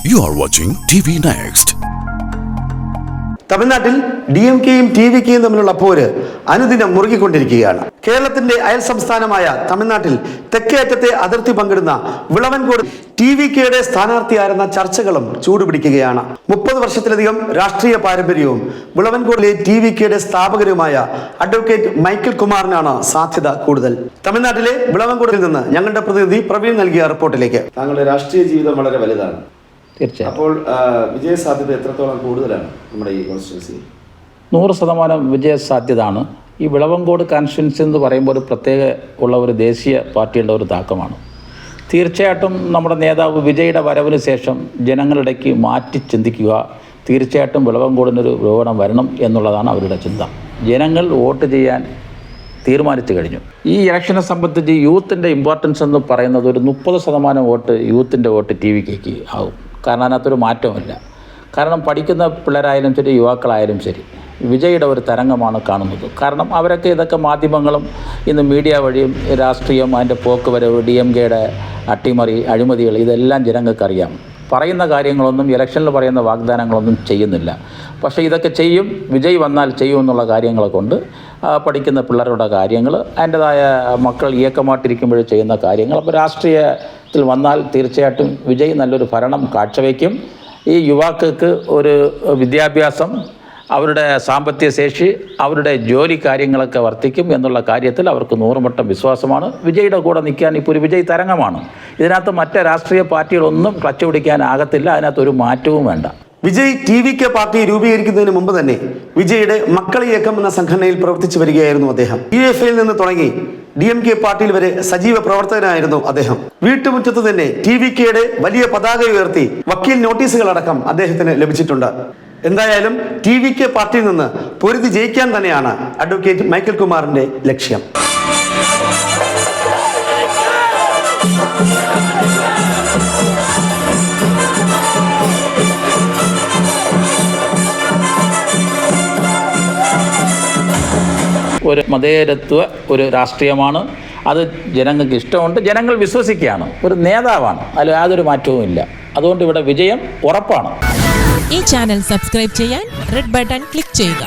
You are watching TV Next. തമിഴ്നാട്ടിൽ DMKയും TVKയും തമ്മിലുള്ള പോര് അനുദിനം മുറുകിക്കൊണ്ടിരിക്കുകയാണ്. കേരളത്തിന്റെ അയൽ സംസ്ഥാനമായ തമിഴ്നാട്ടിൽ തെക്കേയറ്റത്തെ അതിർത്തി പങ്കിടുന്ന വിളവൻകോട് TVKയുടെ സ്ഥാനാർത്ഥിയായിരുന്ന ചർച്ചകളും ചൂടുപിടിക്കുകയാണ്. 30 വർഷത്തിലധികം രാഷ്ട്രീയ പാരമ്പര്യവും വിളവൻകോടിലെ TVKയുടെ സ്ഥാപകരുമായ അഡ്വക്കേറ്റ് മൈക്കിൾ കുമാറിനാണ് സാധ്യത കൂടുതൽ. തമിഴ്നാട്ടിലെ വിളവൻകോടിൽ നിന്ന് ഞങ്ങളുടെ പ്രതിനിധി പ്രവീൺ നൽകിയ റിപ്പോർട്ടിലേക്ക്. താങ്കളുടെ രാഷ്ട്രീയ ജീവിതം വളരെ വലുതാണ്. തീർച്ചയായും. അപ്പോൾ വിജയസാധ്യത എത്രത്തോളം കൂടുതലാണ് നമ്മുടെ ഈ കോൺസ്റ്റിറ്റ്യുവൻസി? 100% വിജയസാധ്യതയാണ്. ഈ വിളവൻകോട് കോൺസ്റ്റിറ്റ്യുവൻസി എന്ന് പറയുമ്പോൾ ഒരു പ്രത്യേക ഉള്ള ഒരു ദേശീയ പാർട്ടിയുടെ ഒരു താക്കമാണ്. തീർച്ചയായിട്ടും നമ്മുടെ നേതാവ് വിജയുടെ വരവിന് ശേഷം ജനങ്ങളിടയ്ക്ക് മാറ്റി ചിന്തിക്കുക, തീർച്ചയായിട്ടും വിളവൻകോടിനൊരു വിഭവനം വരണം എന്നുള്ളതാണ് അവരുടെ ചിന്ത. ജനങ്ങൾ വോട്ട് ചെയ്യാൻ തീരുമാനിച്ചു കഴിഞ്ഞു. ഈ ഇലക്ഷനെ സംബന്ധിച്ച് യൂത്തിൻ്റെ ഇമ്പോർട്ടൻസ് എന്ന് പറയുന്നത് ഒരു 30% വോട്ട് യൂത്തിൻ്റെ വോട്ട് TVKക്ക് ആവും. കാരണം അതിനകത്തൊരു മാറ്റമില്ല. കാരണം പഠിക്കുന്ന പിള്ളേരായാലും ശരി, യുവാക്കളായാലും ശരി, വിജയുടെ ഒരു തരംഗമാണ് കാണുന്നത്. കാരണം അവരൊക്കെ ഇതൊക്കെ മാധ്യമങ്ങളും ഇന്ന് മീഡിയ വഴിയും രാഷ്ട്രീയം, അതിൻ്റെ പോക്ക് വരവ്, DMKയുടെ അട്ടിമറി, അഴിമതികൾ, ഇതെല്ലാം ജനങ്ങൾക്കറിയാം. പറയുന്ന കാര്യങ്ങളൊന്നും, ഇലക്ഷനിൽ പറയുന്ന വാഗ്ദാനങ്ങളൊന്നും ചെയ്യുന്നില്ല. പക്ഷേ ഇതൊക്കെ ചെയ്യും, വിജയ് വന്നാൽ ചെയ്യുമെന്നുള്ള കാര്യങ്ങളെ കൊണ്ട് പഠിക്കുന്ന പിള്ളേരുടെ കാര്യങ്ങൾ, അതിൻ്റെതായ മക്കൾ ഏക്കമായിട്ടിരിക്കുമ്പോൾ ചെയ്യുന്ന കാര്യങ്ങൾ, അപ്പോൾ രാഷ്ട്രീയത്തിൽ വന്നാൽ തീർച്ചയായിട്ടും വിജയ് നല്ലൊരു ഭരണം കാഴ്ചവെക്കും. ഈ യുവാക്കൾക്ക് ഒരു വിദ്യാഭ്യാസം, അവരുടെ സാമ്പത്തിക ശേഷി, അവരുടെ ജോലി കാര്യങ്ങളൊക്കെ വർദ്ധിക്കും എന്നുള്ള കാര്യത്തിൽ അവർക്ക് 100% വിശ്വാസമാണ്. വിജയുടെ കൂടെ നിൽക്കാൻ ഇപ്പോൾ ഒരു വിജയ് തരംഗമാണ്. ഇതിനകത്ത് മറ്റ് രാഷ്ട്രീയ പാർട്ടികളൊന്നും ക്ലച്ച് പിടിക്കാനാകത്തില്ല. അതിനകത്തൊരു മാറ്റവും വേണ്ട. വിജയ് TVK പാർട്ടി രൂപീകരിക്കുന്നതിന് മുമ്പ് തന്നെ വിജയുടെ മക്കളി ഇയക്കം എന്ന സംഘടനയിൽ പ്രവർത്തിച്ചു വരികയായിരുന്നു അദ്ദേഹം. UFAയിൽ നിന്ന് തുടങ്ങി DMK പാർട്ടിയിൽ വരെ സജീവ പ്രവർത്തകനായിരുന്നു അദ്ദേഹം. വീട്ടുമുറ്റത്ത് തന്നെ TVKയുടെ വലിയ പതാക ഉയർത്തി വക്കീൽ നോട്ടീസുകളടക്കം അദ്ദേഹത്തിന് ലഭിച്ചിട്ടുണ്ട്. എന്തായാലും TVK പാർട്ടിയിൽ നിന്ന് പൊരുതി ജയിക്കാൻ തന്നെയാണ് അഡ്വക്കേറ്റ് മൈക്കിൾ കുമാറിന്റെ ലക്ഷ്യം. ഒരു മതേതരത്വ ഒരു രാഷ്ട്രീയമാണ്. അത് ജനങ്ങൾക്ക് ഇഷ്ടമുണ്ട്, ജനങ്ങൾ വിശ്വസിക്കുകയാണ്. ഒരു നേതാവാണ്, അതിൽ യാതൊരു മാറ്റവും ഇല്ല. അതുകൊണ്ട് ഇവിടെ വിജയം ഉറപ്പാണ്. ഈ ചാനൽ സബ്സ്ക്രൈബ് ചെയ്യാൻ റെഡ് ബട്ടൺ ക്ലിക്ക് ചെയ്യുക.